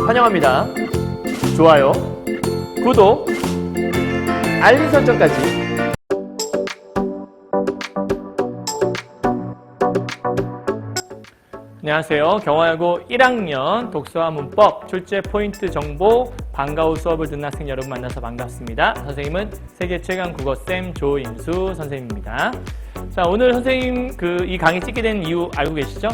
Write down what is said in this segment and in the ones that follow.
환영합니다. 좋아요, 구독, 알림 설정까지. 안녕하세요. 경화여고 1학년 독서와 문법 출제 포인트 정보 방과후 수업을 듣는 학생 여러분 만나서 반갑습니다. 선생님은 세계 최강 국어쌤 조인수 선생님입니다. 자, 오늘 선생님 이 강의 찍게 된 이유 알고 계시죠?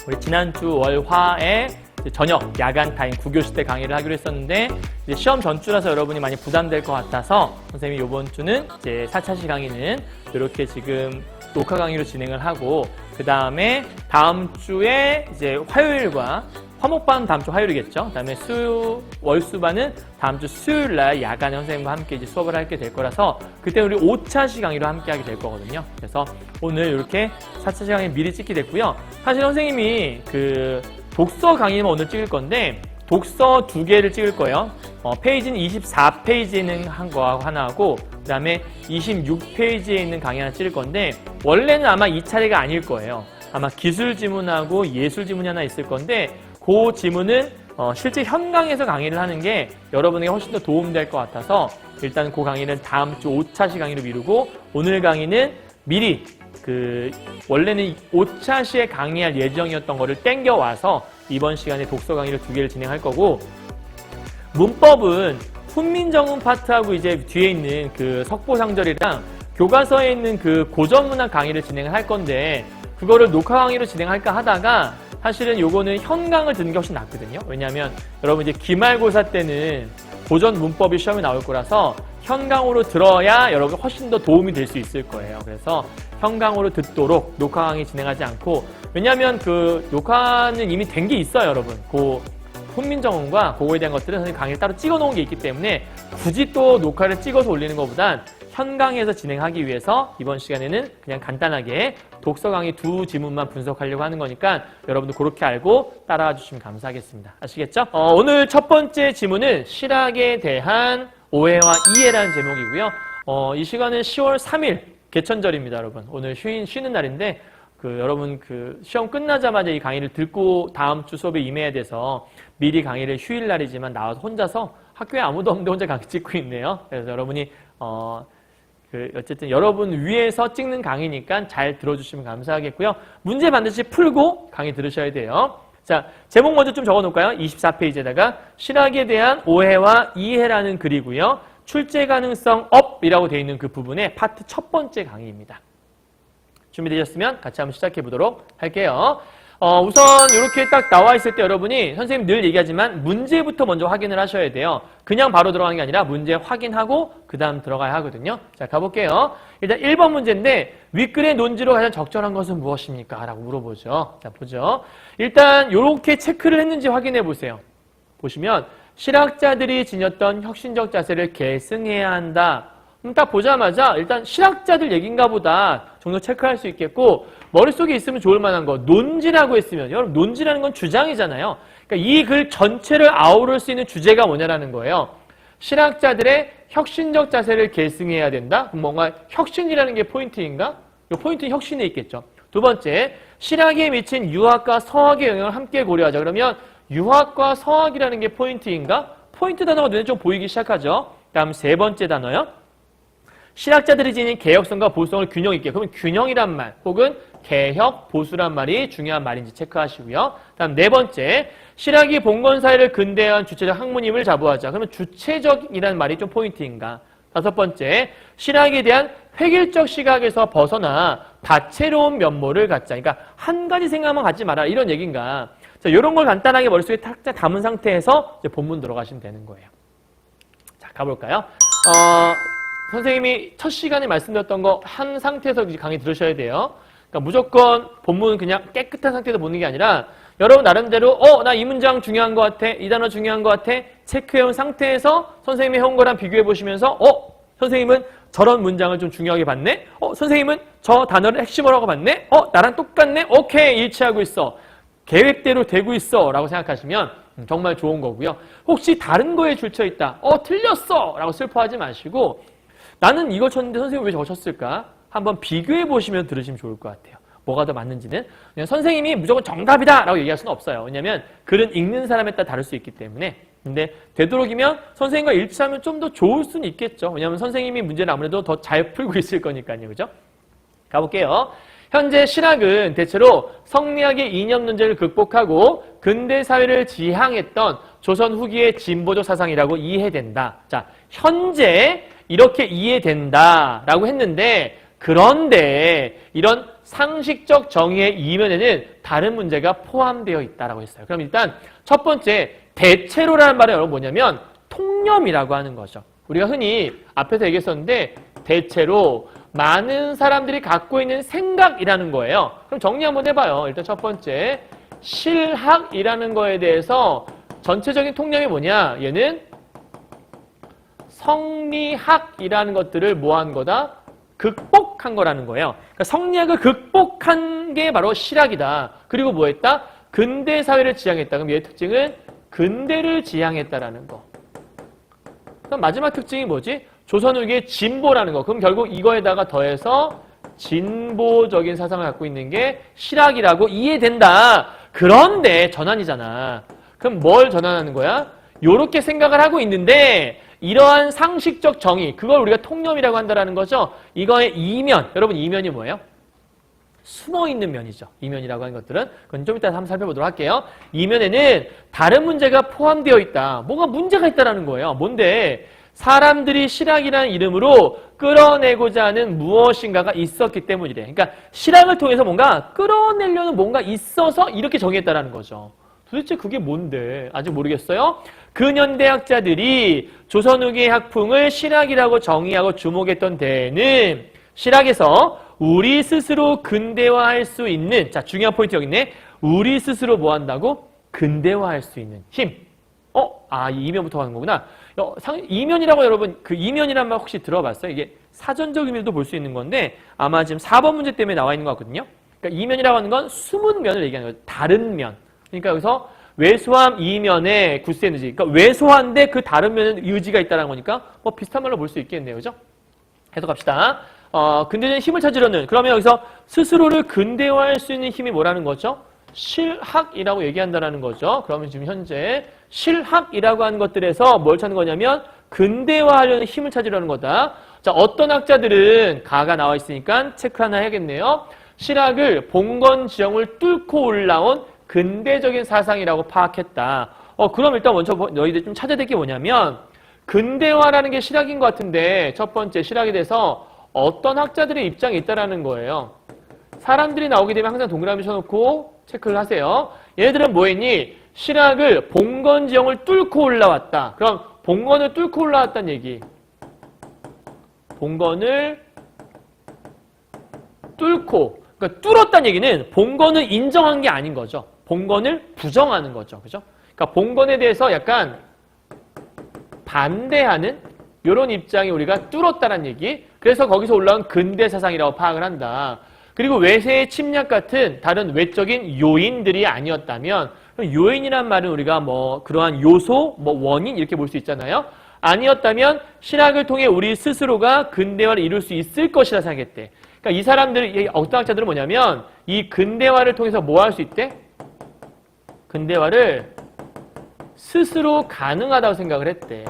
우리 지난주 월화에 저녁 야간 타임 9교시 때 강의를 하기로 했었는데 이제 시험 전주라서 여러분이 많이 부담될 것 같아서 선생님이 이번 주는 이제 4차시 강의는 이렇게 지금 녹화 강의로 진행을 하고 그 다음에 다음 주에 이제 화요일과 화목반 다음 주 화요일이겠죠. 그 다음에 월수반은 다음 주 수요일 날 야간에 선생님과 함께 이제 수업을 하게 될 거라서 그때 우리 5차시 강의로 함께 하게 될 거거든요. 그래서 오늘 이렇게 4차시 강의 미리 찍게 됐고요. 사실 선생님이 독서 강의는 오늘 찍을 건데 독서 2개를 찍을 거예요. 페이지는 24페이지에는 한 거 하나 하고 그 다음에 26페이지에 있는 강의 하나 찍을 건데 원래는 아마 이 차례가 아닐 거예요. 아마 기술 지문하고 예술 지문이 하나 있을 건데 그 지문은 실제 현강에서 강의를 하는 게 여러분에게 훨씬 더 도움될 것 같아서 일단 그 강의는 다음 주 5차시 강의로 미루고 오늘 강의는 미리 원래는 5차시에 강의할 예정이었던 거를 땡겨와서 이번 시간에 독서 강의를 2개를 진행할 거고 문법은 훈민정음 파트하고 이제 뒤에 있는 석보상절이랑 교과서에 있는 고전문학 강의를 진행을 할 건데 그거를 녹화 강의로 진행할까 하다가 사실은 요거는 현강을 듣는 게 훨씬 낫거든요. 왜냐하면 여러분 이제 기말고사 때는 고전 문법이 시험에 나올 거라서 현강으로 들어야 여러분 훨씬 더 도움이 될 수 있을 거예요. 그래서 현강으로 듣도록 녹화 강의 진행하지 않고 왜냐하면 녹화는 이미 된 게 있어요, 여러분. 훈민정음과 그거에 대한 것들은 선생님 강의를 따로 찍어 놓은 게 있기 때문에 굳이 또 녹화를 찍어서 올리는 것보단 현강에서 진행하기 위해서 이번 시간에는 그냥 간단하게 독서 강의 2 지문만 분석하려고 하는 거니까 여러분들 그렇게 알고 따라와 주시면 감사하겠습니다. 아시겠죠? 오늘 첫 번째 지문은 실학에 대한 오해와 이해라는 제목이고요. 이 시간은 10월 3일 개천절입니다, 여러분. 오늘 쉬는 날인데 여러분 시험 끝나자마자 이 강의를 듣고 다음 주 수업에 임해야 돼서 미리 강의를 휴일 날이지만 나와서 혼자서 학교에 아무도 없는데 혼자 강의 찍고 있네요. 그래서 여러분이 어쨌든 여러분 위해서 찍는 강의니까 잘 들어주시면 감사하겠고요. 문제 반드시 풀고 강의 들으셔야 돼요. 자, 제목 먼저 좀 적어놓을까요? 24페이지에다가 실학에 대한 오해와 이해라는 글이고요. 출제 가능성 업이라고 되어 있는 그 부분의 파트 첫 번째 강의입니다. 준비되셨으면 같이 한번 시작해 보도록 할게요. 우선 이렇게 딱 나와 있을 때 여러분이 선생님 늘 얘기하지만 문제부터 먼저 확인을 하셔야 돼요. 그냥 바로 들어가는 게 아니라 문제 확인하고 그 다음 들어가야 하거든요. 자, 가볼게요. 일단 1번 문제인데 윗글의 논지로 가장 적절한 것은 무엇입니까? 라고 물어보죠. 자, 보죠. 일단 이렇게 체크를 했는지 확인해 보세요. 보시면 실학자들이 지녔던 혁신적 자세를 계승해야 한다. 딱 보자마자 일단 실학자들 얘기인가 보다 정도 체크할 수 있겠고 머릿속에 있으면 좋을 만한 거 논지라고 했으면 여러분 논지라는 건 주장이잖아요. 그러니까 이 글 전체를 아우를 수 있는 주제가 뭐냐라는 거예요. 실학자들의 혁신적 자세를 계승해야 된다. 그럼 뭔가 혁신이라는 게 포인트인가? 이 포인트는 혁신에 있겠죠. 두 번째, 실학에 미친 유학과 서학의 영향을 함께 고려하자. 그러면 유학과 서학이라는 게 포인트인가? 포인트 단어가 눈에 좀 보이기 시작하죠. 다음 세 번째 단어요. 실학자들이 지닌 개혁성과 보수성을 균형 있게. 그러면 균형이란 말 혹은 개혁, 보수란 말이 중요한 말인지 체크하시고요. 다음 네 번째, 실학이 봉건사회를 근대화한 주체적 학문임을 자부하자. 그러면 주체적이라는 말이 좀 포인트인가. 다섯 번째, 실학에 대한 획일적 시각에서 벗어나 다채로운 면모를 갖자. 그러니까 한 가지 생각만 갖지 마라. 이런 얘기인가. 자, 이런 걸 간단하게 머릿속에 탁 담은 상태에서 이제 본문 들어가시면 되는 거예요. 자, 가볼까요? 선생님이 첫 시간에 말씀드렸던 거 한 상태에서 강의 들으셔야 돼요. 그러니까 무조건 본문은 그냥 깨끗한 상태에서 보는 게 아니라 여러분 나름대로 나 이 문장 중요한 것 같아. 이 단어 중요한 것 같아. 체크해온 상태에서 선생님이 해온 거랑 비교해 보시면서 선생님은 저런 문장을 좀 중요하게 봤네. 선생님은 저 단어를 핵심어라고 봤네. 나랑 똑같네. 오케이, 일치하고 있어. 계획대로 되고 있어 라고 생각하시면 정말 좋은 거고요. 혹시 다른 거에 줄쳐 있다. 틀렸어 라고 슬퍼하지 마시고 나는 이거 쳤는데 선생님 왜 저거 쳤을까? 한번 비교해 보시면 들으시면 좋을 것 같아요. 뭐가 더 맞는지는. 그냥 선생님이 무조건 정답이다 라고 얘기할 수는 없어요. 왜냐하면 글은 읽는 사람에 따라 다를 수 있기 때문에. 근데 되도록이면 선생님과 일치하면 좀 더 좋을 수는 있겠죠. 왜냐하면 선생님이 문제를 아무래도 더 잘 풀고 있을 거니까요. 그죠? 가볼게요. 현재 실학은 대체로 성리학의 이념 논쟁을 극복하고 근대 사회를 지향했던 조선 후기의 진보적 사상이라고 이해된다. 자, 현재 이렇게 이해된다라고 했는데 그런데 이런 상식적 정의의 이면에는 다른 문제가 포함되어 있다라고 했어요. 그럼 일단 첫 번째 대체로라는 말은 여러분 뭐냐면 통념이라고 하는 거죠. 우리가 흔히 앞에서 얘기했었는데 대체로 많은 사람들이 갖고 있는 생각이라는 거예요. 그럼 정리 한번 해봐요. 일단 첫 번째 실학이라는 거에 대해서 전체적인 통념이 뭐냐? 얘는 성리학이라는 것들을 뭐한 거다? 극복한 거라는 거예요. 그러니까 성리학을 극복한 게 바로 실학이다. 그리고 뭐 했다? 근대 사회를 지향했다. 그럼 얘의 특징은 근대를 지향했다라는 거. 그럼 마지막 특징이 뭐지? 조선 후기의 진보라는 거. 그럼 결국 이거에다가 더해서 진보적인 사상을 갖고 있는 게 실학이라고 이해된다. 그런데 전환이잖아. 그럼 뭘 전환하는 거야? 요렇게 생각을 하고 있는데 이러한 상식적 정의, 그걸 우리가 통념이라고 한다는 거죠. 이거의 이면, 여러분 이면이 뭐예요? 숨어있는 면이죠. 이면이라고 하는 것들은. 그건 좀 이따 한번 살펴보도록 할게요. 이면에는 다른 문제가 포함되어 있다. 뭐가 문제가 있다는 거예요. 뭔데? 사람들이 실학이라는 이름으로 끌어내고자 하는 무엇인가가 있었기 때문이래. 그러니까 실학을 통해서 뭔가 끌어내려는 뭔가 있어서 이렇게 정의했다는 거죠. 도대체 그게 뭔데? 아직 모르겠어요? 근현대학자들이 조선 후기의 학풍을 실학이라고 정의하고 주목했던 데에는 실학에서 우리 스스로 근대화할 수 있는, 자 중요한 포인트 여기 있네. 우리 스스로 뭐 한다고? 근대화할 수 있는 힘. 이 이면부터 가는 거구나. 이면이라고 여러분, 그 이면이란 말 혹시 들어봤어요? 이게 사전적 의미도 볼 수 있는 건데 아마 지금 4번 문제 때문에 나와 있는 것 같거든요. 그러니까 이면이라고 하는 건 숨은 면을 얘기하는 거예요. 다른 면. 그러니까 여기서 왜소함 이면에 구스 에너지. 그러니까 왜소한데 그 다른 면에 의지가 있다는 거니까 뭐 비슷한 말로 볼 수 있겠네요. 그죠? 해석합시다. 근대적인 힘을 찾으려는, 그러면 여기서 스스로를 근대화할 수 있는 힘이 뭐라는 거죠? 실학이라고 얘기한다는 거죠. 그러면 지금 현재 실학이라고 하는 것들에서 뭘 찾는 거냐면 근대화하려는 힘을 찾으려는 거다. 자, 어떤 학자들은 가가 나와 있으니까 체크 하나 해야겠네요. 실학을 봉건 지형을 뚫고 올라온 근대적인 사상이라고 파악했다. 그럼 일단 먼저 너희들 좀 찾아야 될 게 뭐냐면 근대화라는 게 실학인 것 같은데 첫 번째 실학에 대해서 어떤 학자들의 입장이 있다라는 거예요. 사람들이 나오게 되면 항상 동그라미 쳐놓고 체크를 하세요. 얘네들은 뭐 했니? 실학을 봉건 지형을 뚫고 올라왔다. 그럼 봉건을 뚫고 올라왔다는 얘기. 봉건을 뚫고, 그러니까 뚫었다는 얘기는 봉건을 인정한 게 아닌 거죠. 봉건을 부정하는 거죠. 그죠? 그러니까 봉건에 대해서 약간 반대하는 이런 입장이 우리가 뚫었다는 얘기. 그래서 거기서 올라온 근대 사상이라고 파악을 한다. 그리고 외세의 침략 같은 다른 외적인 요인들이 아니었다면, 요인이란 말은 우리가 뭐 그러한 요소, 뭐 원인 이렇게 볼 수 있잖아요. 아니었다면 실학을 통해 우리 스스로가 근대화를 이룰 수 있을 것이라 생각했대. 그러니까 이 사람들, 어떤 학자들은 뭐냐면 이 근대화를 통해서 뭐 할 수 있대? 근대화를 스스로 가능하다고 생각을 했대.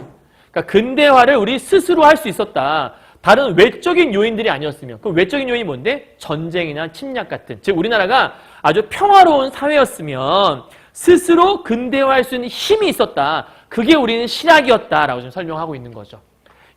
그러니까 근대화를 우리 스스로 할 수 있었다. 다른 외적인 요인들이 아니었으면. 그럼 외적인 요인이 뭔데? 전쟁이나 침략 같은. 즉 우리나라가 아주 평화로운 사회였으면 스스로 근대화할 수 있는 힘이 있었다. 그게 우리는 실학이었다라고 지금 설명하고 있는 거죠.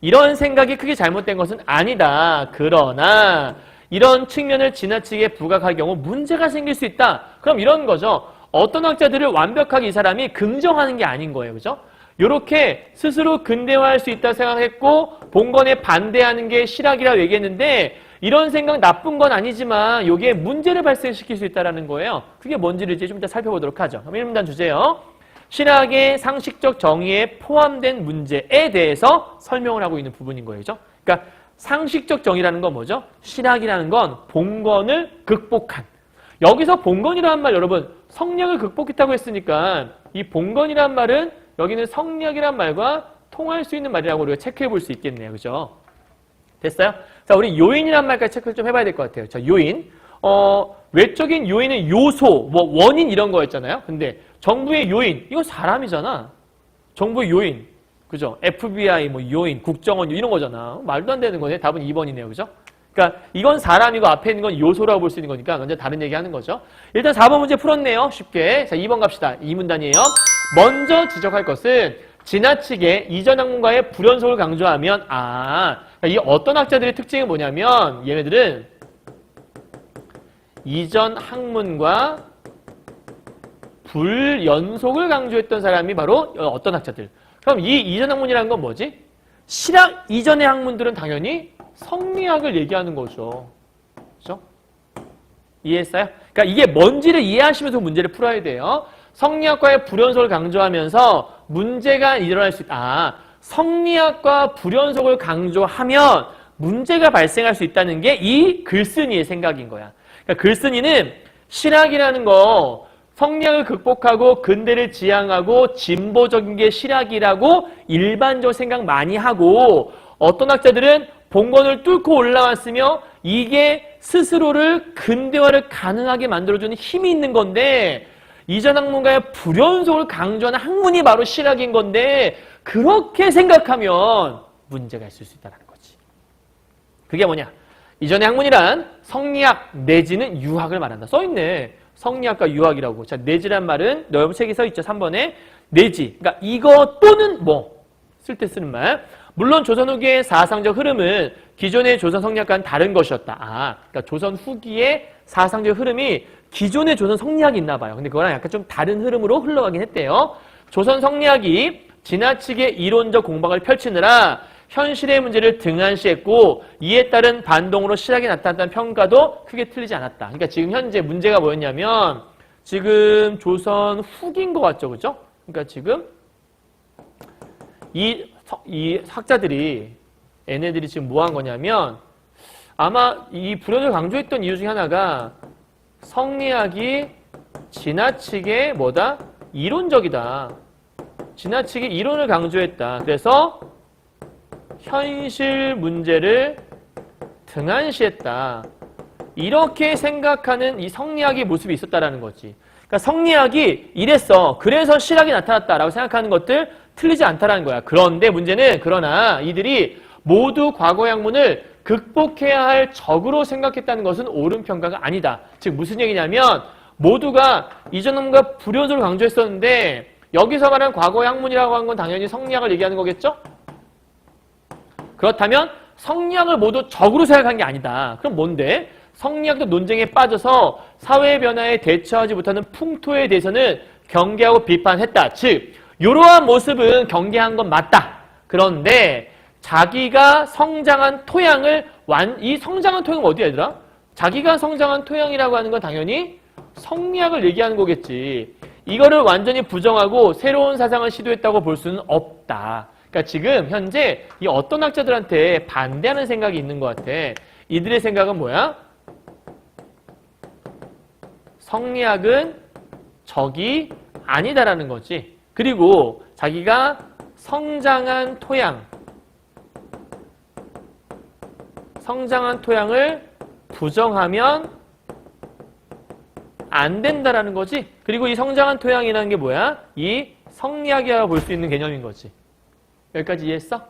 이런 생각이 크게 잘못된 것은 아니다. 그러나 이런 측면을 지나치게 부각할 경우 문제가 생길 수 있다. 그럼 이런 거죠. 어떤 학자들을 완벽하게 이 사람이 긍정하는 게 아닌 거예요. 그죠? 이렇게 스스로 근대화할 수 있다 생각했고 봉건에 반대하는 게 실학이라고 얘기했는데 이런 생각 나쁜 건 아니지만 여기에 문제를 발생시킬 수 있다는 거예요. 그게 뭔지를 이제 좀 이따 살펴보도록 하죠. 그럼 1문단 주제요. 실학의 상식적 정의에 포함된 문제에 대해서 설명을 하고 있는 부분인 거예요. 그러니까 상식적 정의라는 건 뭐죠? 실학이라는 건 봉건을 극복한. 여기서 봉건이라는 말 여러분 성략을 극복했다고 했으니까 이 봉건이라는 말은 여기는 성략이란 말과 통할 수 있는 말이라고 우리가 체크해 볼 수 있겠네요. 그죠? 됐어요? 자, 우리 요인이란 말까지 체크를 좀 해봐야 될 것 같아요. 자, 요인. 외적인 요인은 요소, 뭐 원인 이런 거였잖아요. 근데 정부의 요인, 이건 사람이잖아. 정부의 요인, 그죠? FBI 뭐 요인, 국정원 이런 거잖아. 말도 안 되는 거네. 답은 2번이네요, 그죠? 그러니까 이건 사람이고 앞에 있는 건 요소라고 볼 수 있는 거니까 먼저 다른 얘기 하는 거죠. 일단 4번 문제 풀었네요. 쉽게. 자, 2번 갑시다. 2문단이에요. 먼저 지적할 것은 지나치게 이전 학문과의 불연속을 강조하면 그러니까 이 어떤 학자들의 특징이 뭐냐면 얘네들은 이전 학문과 불연속을 강조했던 사람이 바로 어떤 학자들. 그럼 이 이전 학문이라는 건 뭐지? 실학 이전의 학문들은 당연히 성리학을 얘기하는 거죠. 그렇죠? 이해했어요? 그러니까 이게 뭔지를 이해하시면서 문제를 풀어야 돼요. 성리학과의 불연속을 강조하면서 문제가 일어날 수 있다. 성리학과 불연속을 강조하면 문제가 발생할 수 있다는 게 이 글쓴이의 생각인 거야. 그러니까 글쓴이는 실학이라는 거 성리학을 극복하고 근대를 지향하고 진보적인 게 실학이라고 일반적으로 생각 많이 하고 어떤 학자들은 본건을 뚫고 올라왔으며 이게 스스로를 근대화를 가능하게 만들어주는 힘이 있는 건데 이전 학문과의 불연속을 강조하는 학문이 바로 실학인 건데 그렇게 생각하면 문제가 있을 수 있다는 거지. 그게 뭐냐? 이전의 학문이란 성리학 내지는 유학을 말한다. 써있네. 성리학과 유학이라고. 자, 내지란 말은 여러분 책에 써있죠. 3번에 내지. 그러니까 이거 또는 뭐 쓸 때 쓰는 말. 물론 조선 후기의 사상적 흐름은 기존의 조선 성리학과는 다른 것이었다. 그러니까 조선 후기의 사상적 흐름이 기존의 조선 성리학이 있나 봐요. 근데 그거랑 약간 좀 다른 흐름으로 흘러가긴 했대요. 조선 성리학이 지나치게 이론적 공방을 펼치느라 현실의 문제를 등한시했고 이에 따른 반동으로 실학이 나타났다는 평가도 크게 틀리지 않았다. 그러니까 지금 현재 문제가 뭐였냐면 지금 조선 후기인 것 같죠, 그죠? 그러니까 지금 이 학자들이 얘네들이 지금 뭐 한 거냐면 아마 이 불연을 강조했던 이유 중에 하나가 성리학이 지나치게 뭐다? 이론적이다. 지나치게 이론을 강조했다. 그래서 현실 문제를 등한시했다. 이렇게 생각하는 이 성리학의 모습이 있었다라는 거지. 그러니까 성리학이 이랬어. 그래서 실학이 나타났다라고 생각하는 것들 틀리지 않다라는 거야. 그런데 문제는 그러나 이들이 모두 과거의 학문을 극복해야 할 적으로 생각했다는 것은 옳은 평가가 아니다. 즉 무슨 얘기냐면 모두가 이전 학문과 불연속을 강조했었는데 여기서 말하는 과거의 학문이라고 하는 건 당연히 성리학을 얘기하는 거겠죠? 그렇다면 성리학을 모두 적으로 생각한 게 아니다. 그럼 뭔데? 성리학도 논쟁에 빠져서 사회 변화에 대처하지 못하는 풍토에 대해서는 경계하고 비판했다. 즉 이러한 모습은 경계한 건 맞다. 그런데 자기가 성장한 토양을 이 성장한 토양은 어디야 얘들아? 자기가 성장한 토양이라고 하는 건 당연히 성리학을 얘기하는 거겠지. 이거를 완전히 부정하고 새로운 사상을 시도했다고 볼 수는 없다. 그러니까 지금 현재 이 어떤 학자들한테 반대하는 생각이 있는 것 같아. 이들의 생각은 뭐야? 성리학은 적이 아니다라는 거지. 그리고 자기가 성장한 토양을 부정하면 안 된다라는 거지. 그리고 이 성장한 토양이라는 게 뭐야? 이 성리학이라고 볼 수 있는 개념인 거지. 여기까지 이해했어?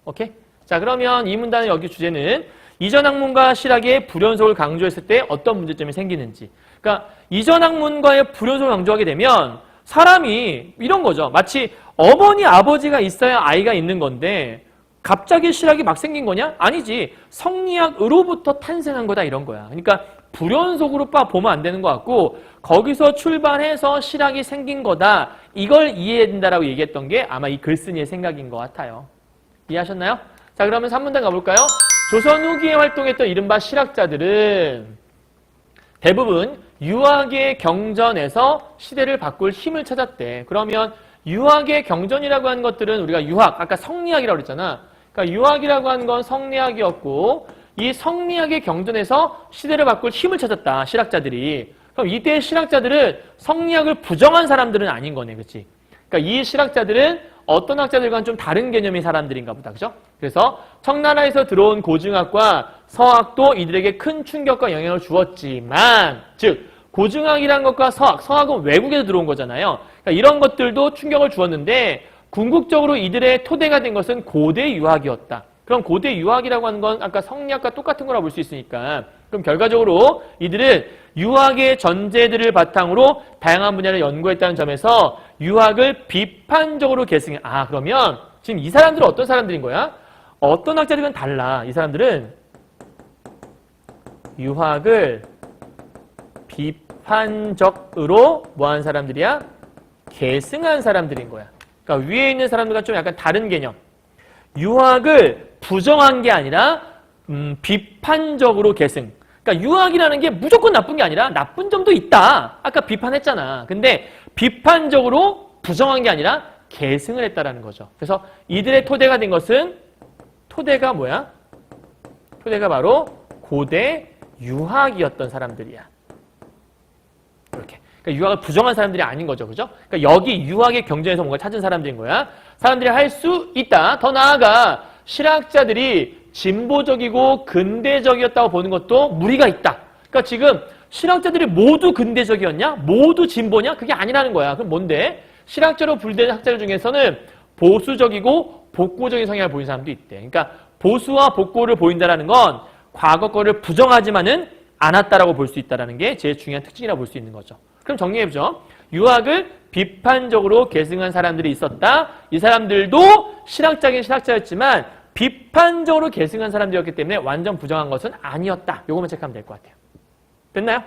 오케이? 자, 그러면 이 문단의 여기 주제는 이전 학문과 실학의 불연속을 강조했을 때 어떤 문제점이 생기는지. 그러니까 이전 학문과의 불연속을 강조하게 되면 사람이 이런 거죠. 마치 어머니, 아버지가 있어야 아이가 있는 건데 갑자기 실학이 막 생긴 거냐? 아니지. 성리학으로부터 탄생한 거다 이런 거야. 그러니까 불연속으로 보면 안 되는 것 같고 거기서 출발해서 실학이 생긴 거다. 이걸 이해해야 된다라고 얘기했던 게 아마 이 글쓴이의 생각인 것 같아요. 이해하셨나요? 자, 그러면 3문단 가볼까요? 조선 후기에 활동했던 이른바 실학자들은 대부분 유학의 경전에서 시대를 바꿀 힘을 찾았대. 그러면 유학의 경전이라고 하는 것들은 우리가 유학, 아까 성리학이라고 그랬잖아. 그러니까 유학이라고 하는 건 성리학이었고 이 성리학의 경전에서 시대를 바꿀 힘을 찾았다. 실학자들이. 그럼 이때의 실학자들은 성리학을 부정한 사람들은 아닌 거네. 그렇지? 그러니까 이 실학자들은 어떤 학자들과는 좀 다른 개념의 사람들인가 보다. 그죠? 그래서 청나라에서 들어온 고증학과 서학도 이들에게 큰 충격과 영향을 주었지만, 즉 고증학이란 것과 서학은 외국에서 들어온 거잖아요. 그러니까 이런 것들도 충격을 주었는데 궁극적으로 이들의 토대가 된 것은 고대 유학이었다. 그럼 고대 유학이라고 하는 건 아까 성리학과 똑같은 거라 볼 수 있으니까, 그럼 결과적으로 이들은 유학의 전제들을 바탕으로 다양한 분야를 연구했다는 점에서 유학을 비판적으로 계승해. 그러면 지금 이 사람들은 어떤 사람들인 거야? 어떤 학자들은 달라. 이 사람들은 유학을 비판적으로 뭐한 사람들이야? 계승한 사람들인 거야. 그러니까 위에 있는 사람들과 좀 약간 다른 개념. 유학을 부정한 게 아니라 비판적으로 계승. 그러니까 유학이라는 게 무조건 나쁜 게 아니라 나쁜 점도 있다. 아까 비판했잖아. 근데 비판적으로 부정한 게 아니라 계승을 했다라는 거죠. 그래서 이들의 토대가 된 것은 토대가 뭐야? 토대가 바로 고대 유학이었던 사람들이야. 이렇게. 그러니까 유학을 부정한 사람들이 아닌 거죠. 그죠? 그러니까 여기 유학의 경전에서 뭔가 찾은 사람들인 거야. 사람들이 할 수 있다. 더 나아가 실학자들이 진보적이고 근대적이었다고 보는 것도 무리가 있다. 그러니까 지금 실학자들이 모두 근대적이었냐? 모두 진보냐? 그게 아니라는 거야. 그럼 뭔데? 실학자로 분류된 학자들 중에서는 보수적이고 복고적인 성향을 보이는 사람도 있대. 그러니까 보수와 복고를 보인다는 건 과거 거를 부정하지만은 않았다라고 볼 수 있다는 게 제일 중요한 특징이라고 볼 수 있는 거죠. 그럼 정리해보죠. 유학을 비판적으로 계승한 사람들이 있었다. 이 사람들도 실학자긴 실학자였지만 비판적으로 계승한 사람들이었기 때문에 완전 부정한 것은 아니었다. 요거만 체크하면 될 것 같아요. 됐나요?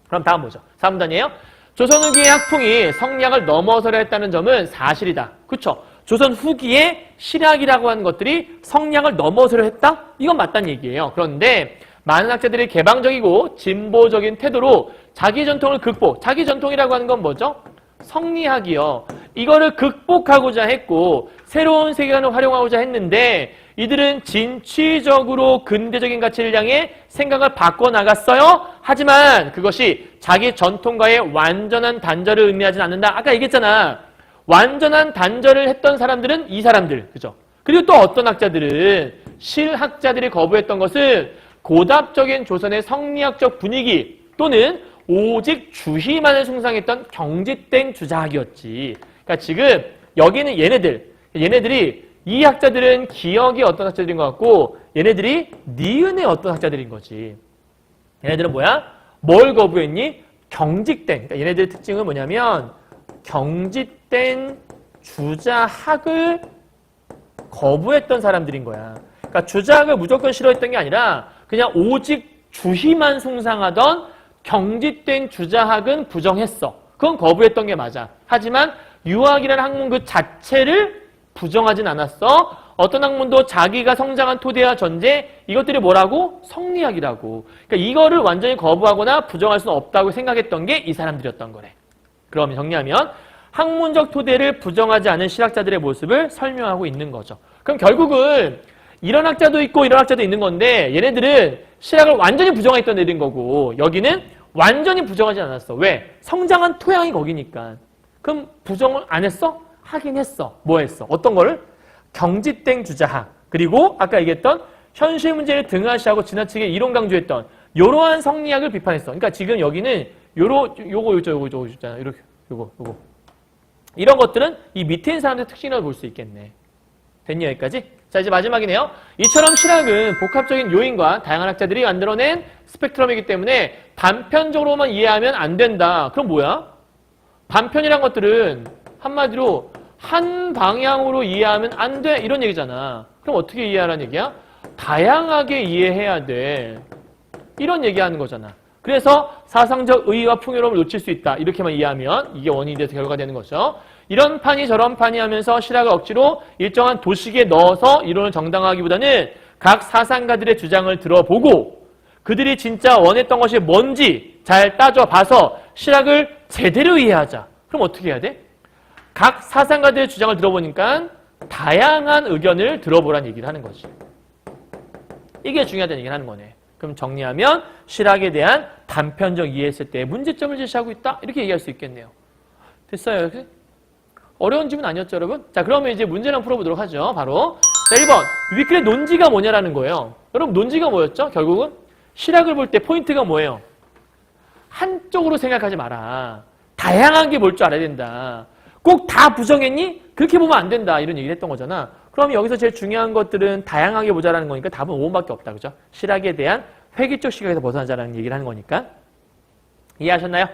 그럼 다음 보죠. 4문단이에요. 조선 후기의 학풍이 성리학을 넘어서려 했다는 점은 사실이다. 그렇죠? 조선 후기의 실학이라고 하는 것들이 성리학을 넘어서려 했다? 이건 맞다는 얘기예요. 그런데 많은 학자들이 개방적이고 진보적인 태도로 자기 전통을 자기 전통이라고 하는 건 뭐죠? 성리학이요. 이거를 극복하고자 했고 새로운 세계관을 활용하고자 했는데 이들은 진취적으로 근대적인 가치를 향해 생각을 바꿔나갔어요. 하지만 그것이 자기 전통과의 완전한 단절을 의미하진 않는다. 아까 얘기했잖아. 완전한 단절을 했던 사람들은 이 사람들. 그죠? 그리고 또 어떤 학자들은 실학자들이 거부했던 것은 고답적인 조선의 성리학적 분위기 또는 오직 주희만을 숭상했던 경직된 주자학이었지. 그러니까 지금 여기는 얘네들이 이 학자들은 기억의 어떤 학자들인 것 같고 얘네들이 니은의 어떤 학자들인 거지. 얘네들은 뭐야? 뭘 거부했니? 경직된. 그러니까 얘네들의 특징은 뭐냐면 경직된 주자학을 거부했던 사람들인 거야. 그러니까 주자학을 무조건 싫어했던 게 아니라 그냥 오직 주희만 숭상하던 경직된 주자학은 부정했어. 그건 거부했던 게 맞아. 하지만 유학이라는 학문 그 자체를 부정하진 않았어. 어떤 학문도 자기가 성장한 토대와 전제 이것들이 뭐라고? 성리학이라고. 그러니까 이거를 완전히 거부하거나 부정할 수는 없다고 생각했던 게 이 사람들이었던 거래. 그럼 정리하면 학문적 토대를 부정하지 않은 실학자들의 모습을 설명하고 있는 거죠. 그럼 결국은 이런 학자도 있고 이런 학자도 있는 건데 얘네들은 실학을 완전히 부정했던 애들인 거고 여기는 완전히 부정하지 않았어. 왜? 성장한 토양이 거기니까. 그럼 부정을 안 했어? 하긴 했어. 뭐 했어? 어떤 거를? 경직된 주자학. 그리고 아까 얘기했던 현실 문제를 등한시하고 지나치게 이론 강조했던 이러한 성리학을 비판했어. 그러니까 지금 여기는 요거 있잖아. 이렇게 요거. 이런 것들은 이 밑에 있는 사람들의 특징이라고 볼 수 있겠네. 됐니 여기까지? 자 이제 마지막이네요. 이처럼 실학은 복합적인 요인과 다양한 학자들이 만들어낸 스펙트럼이기 때문에 단편적으로만 이해하면 안 된다. 그럼 뭐야? 단편이란 것들은 한마디로 한 방향으로 이해하면 안 돼. 이런 얘기잖아. 그럼 어떻게 이해하라는 얘기야? 다양하게 이해해야 돼. 이런 얘기하는 거잖아. 그래서 사상적 의의와 풍요로움을 놓칠 수 있다. 이렇게만 이해하면 이게 원인이 돼서 결과가 되는 거죠. 이런 판이 저런 판이 하면서 실학을 억지로 일정한 도식에 넣어서 이론을 정당화하기보다는 각 사상가들의 주장을 들어보고 그들이 진짜 원했던 것이 뭔지 잘 따져봐서 실학을 제대로 이해하자. 그럼 어떻게 해야 돼? 각 사상가들의 주장을 들어보니까 다양한 의견을 들어보라는 얘기를 하는 거지. 이게 중요하다는 얘기를 하는 거네. 그럼 정리하면 실학에 대한 단편적 이해했을 때 문제점을 제시하고 있다. 이렇게 얘기할 수 있겠네요. 됐어요? 이렇게? 어려운 질문 아니었죠, 여러분? 자, 그러면 이제 문제를 한번 풀어보도록 하죠. 바로. 자, 1번. 유비클의 논지가 뭐냐라는 거예요. 여러분, 논지가 뭐였죠? 결국은 실학을 볼 때 포인트가 뭐예요? 한쪽으로 생각하지 마라. 다양한 게 뭘 줄 알아야 된다. 꼭 다 부정했니? 그렇게 보면 안 된다. 이런 얘기를 했던 거잖아. 그럼 여기서 제일 중요한 것들은 다양하게 보자라는 거니까 답은 5번밖에 없다. 그죠? 실학에 대한 회귀적 시각에서 벗어나자라는 얘기를 하는 거니까. 이해하셨나요?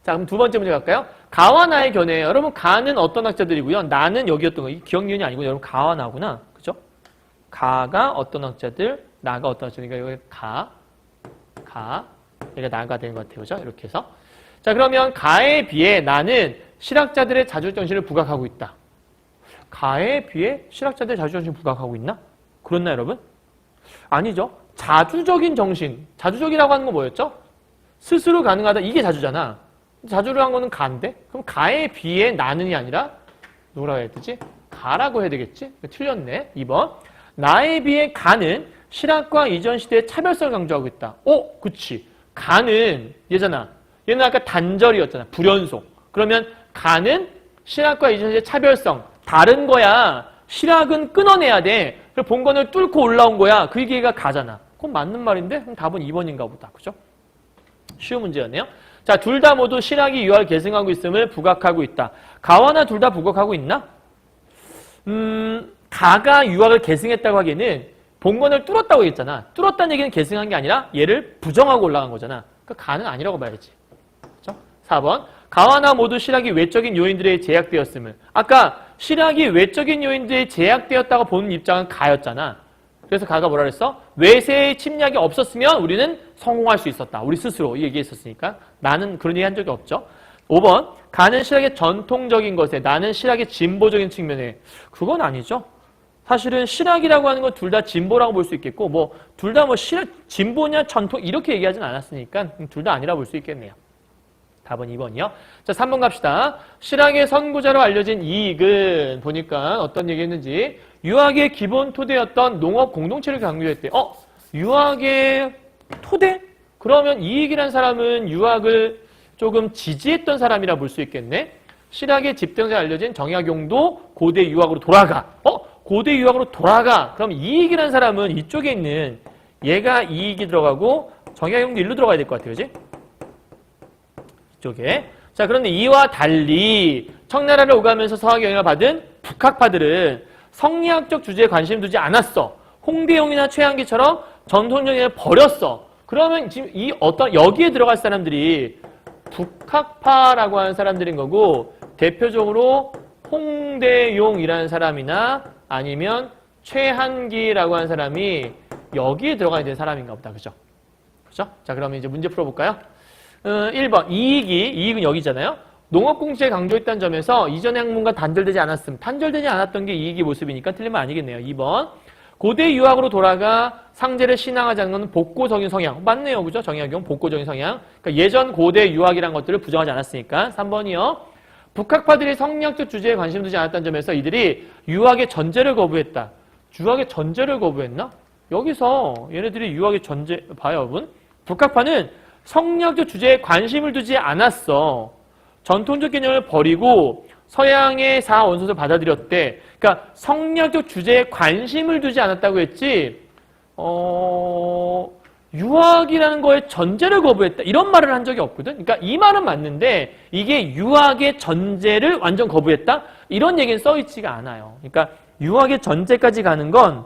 자, 그럼 두 번째 문제 갈까요? 가와 나의 견해. 여러분, 가는 어떤 학자들이고요. 나는 여기였던 거. 이 기억니은이 아니고 여러분, 가와 나구나. 그죠? 가가 어떤 학자들, 나가 어떤 학자들. 그러니까 여기 여기가 나가 되는 것 같아요. 그죠? 이렇게 해서. 자, 그러면 가에 비해 나는 실학자들의 자주적 정신을 부각하고 있다. 가에 비해 실학자들의 자주적 정신을 부각하고 있나? 그렇나, 여러분? 아니죠. 자주적인 정신. 자주적이라고 하는 건 뭐였죠? 스스로 가능하다. 이게 자주잖아. 자주를 한 거는 가인데? 그럼 가에 비해 나는이 아니라 누구라고 해야 되지? 가라고 해야 되겠지? 틀렸네. 2번. 나에 비해 가는 실학과 이전 시대의 차별성을 강조하고 있다. 그치. 가는 얘잖아. 얘는 아까 단절이었잖아. 불연속. 그러면 가는 실학과 이전 시대의 차별성. 다른 거야. 실학은 끊어내야 돼. 그래서 본건을 뚫고 올라온 거야. 그 얘기가 가잖아. 그건 맞는 말인데? 그럼 답은 2번인가 보다. 그죠? 쉬운 문제였네요. 자, 둘 다 모두 실학이 유학을 계승하고 있음을 부각하고 있다. 가와나 둘 다 부각하고 있나? 가가 유학을 계승했다고 하기에는 본건을 뚫었다고 했잖아. 뚫었다는 얘기는 계승한 게 아니라 얘를 부정하고 올라간 거잖아. 그러니까 가는 아니라고 봐야지. 그렇죠? 4번. 가와나 모두 실학이 외적인 요인들에 제약되었음을. 아까 실학이 외적인 요인들에 제약되었다고 보는 입장은 가였잖아. 그래서 가가 뭐라 그랬어? 외세의 침략이 없었으면 우리는 성공할 수 있었다. 우리 스스로 얘기했었으니까. 나는 그런 얘기 한 적이 없죠. 5번. 가는 실학의 전통적인 것에, 나는 실학의 진보적인 측면에. 그건 아니죠. 사실은 실학이라고 하는 건 둘 다 진보라고 볼 수 있겠고, 뭐 둘 다 뭐 진보냐 전통 이렇게 얘기하진 않았으니까 둘 다 아니라 볼 수 있겠네요. 답은 2번이요. 자, 3번 갑시다. 실학의 선구자로 알려진 이익은 보니까 어떤 얘기했는지 유학의 기본 토대였던 농업 공동체를 강조했대. 유학의 토대? 그러면 이익이란 사람은 유학을 조금 지지했던 사람이라 볼 수 있겠네. 실학의 집대성자 알려진 정약용도 고대 유학으로 돌아가. 고대 유학으로 돌아가. 그럼 이익이란 사람은 이쪽에 있는 얘가 이익이 들어가고 정약용도 일로 들어가야 될 것 같아요. 그지? 이쪽에. 자, 그런데 이와 달리 청나라를 오가면서 서학 영향을 받은 북학파들은 성리학적 주제에 관심 두지 않았어. 홍대용이나 최한기처럼 전통적인 버렸어. 그러면 지금 여기에 들어갈 사람들이 북학파라고 하는 사람들인 거고, 대표적으로 홍대용이라는 사람이나 아니면 최한기라고 하는 사람이 여기에 들어가야 되는 사람인가 보다. 그죠? 그죠? 자, 그러면 이제 문제 풀어볼까요? 1번. 이익은 여기잖아요. 농업공시에 강조했다는 점에서 이전의 학문과 단절되지 않았음. 단절되지 않았던 게 이익의 모습이니까 틀리면 아니겠네요. 2번. 고대 유학으로 돌아가 상제를 신앙하지 않는 건 복고적인 성향. 맞네요. 그죠? 정약용 복고적인 성향. 그러니까 예전 고대 유학이라는 것들을 부정하지 않았으니까. 3번이요. 북학파들이 성리학적 주제에 관심 두지 않았다는 점에서 이들이 유학의 전제를 거부했다. 유학의 전제를 거부했나? 여기서 얘네들이 유학의 전제, 봐요, 여러분. 북학파는 성리학적 주제에 관심을 두지 않았어. 전통적 개념을 버리고 서양의 사하 원소를 받아들였대. 그러니까 성리학적 주제에 관심을 두지 않았다고 했지, 유학이라는 거에 전제를 거부했다. 이런 말을 한 적이 없거든. 그러니까 이 말은 맞는데 이게 유학의 전제를 완전 거부했다? 이런 얘기는 써있지가 않아요. 그러니까 유학의 전제까지 가는 건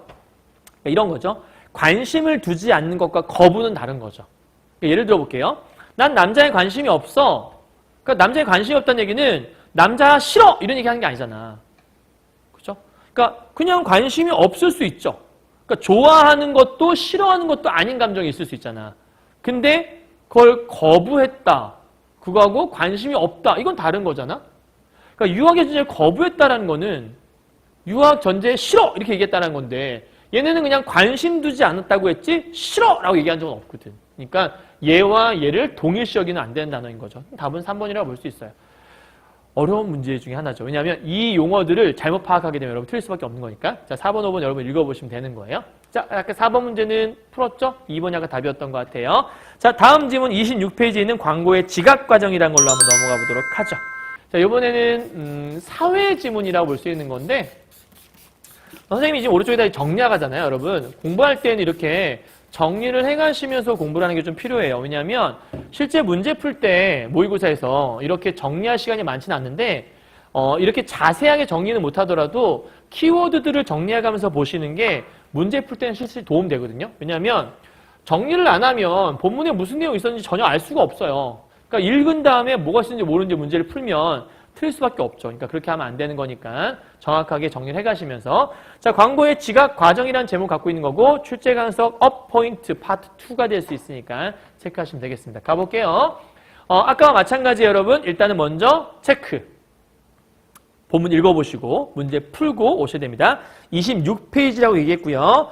이런 거죠. 관심을 두지 않는 것과 거부는 다른 거죠. 그러니까 예를 들어 볼게요. 난 남자에 관심이 없어. 그러니까 남자에 관심이 없다는 얘기는 남자 싫어! 이런 얘기 하는 게 아니잖아. 그죠? 그러니까 그냥 관심이 없을 수 있죠. 그러니까 좋아하는 것도 싫어하는 것도 아닌 감정이 있을 수 있잖아. 근데 그걸 거부했다. 그거하고 관심이 없다. 이건 다른 거잖아. 그러니까 유학의 전제를 거부했다라는 거는 유학 전제에 싫어! 이렇게 얘기했다는 건데 얘네는 그냥 관심 두지 않았다고 했지 싫어! 라고 얘기한 적은 없거든. 그러니까 얘와 얘를 동일시 여기는 안 되는 단어인 거죠. 답은 3번이라고 볼 수 있어요. 어려운 문제 중에 하나죠. 왜냐하면 이 용어들을 잘못 파악하게 되면 여러분 틀릴 수밖에 없는 거니까. 자, 4번, 5번 여러분 읽어보시면 되는 거예요. 자, 아까 4번 문제는 풀었죠? 2번이 아까 답이었던 것 같아요. 자, 다음 질문 26페이지에 있는 광고의 지각 과정이라는 걸로 한번 넘어가 보도록 하죠. 자, 이번에는 사회 지문이라고 볼 수 있는 건데 선생님이 지금 오른쪽에다 정리하잖아요, 여러분. 공부할 때는 이렇게 정리를 해가시면서 공부를 하는 게 좀 필요해요. 왜냐하면 실제 문제 풀 때 모의고사에서 이렇게 정리할 시간이 많지는 않는데 이렇게 자세하게 정리는 못하더라도 키워드들을 정리해가면서 보시는 게 문제 풀 때는 실제 도움 되거든요. 왜냐하면 정리를 안 하면 본문에 무슨 내용이 있었는지 전혀 알 수가 없어요. 그러니까 읽은 다음에 뭐가 있는지 모르는지 문제를 풀면 틀릴 수밖에 없죠. 그러니까 그렇게 하면 안 되는 거니까 정확하게 정리를 해가시면서 자, 광고의 지각 과정이라는 제목 갖고 있는 거고 출제 가능성 업 포인트 파트 2가 될 수 있으니까 체크하시면 되겠습니다. 가볼게요. 아까와 마찬가지 여러분 일단은 먼저 체크. 본문 읽어보시고 문제 풀고 오셔야 됩니다. 26페이지라고 얘기했고요.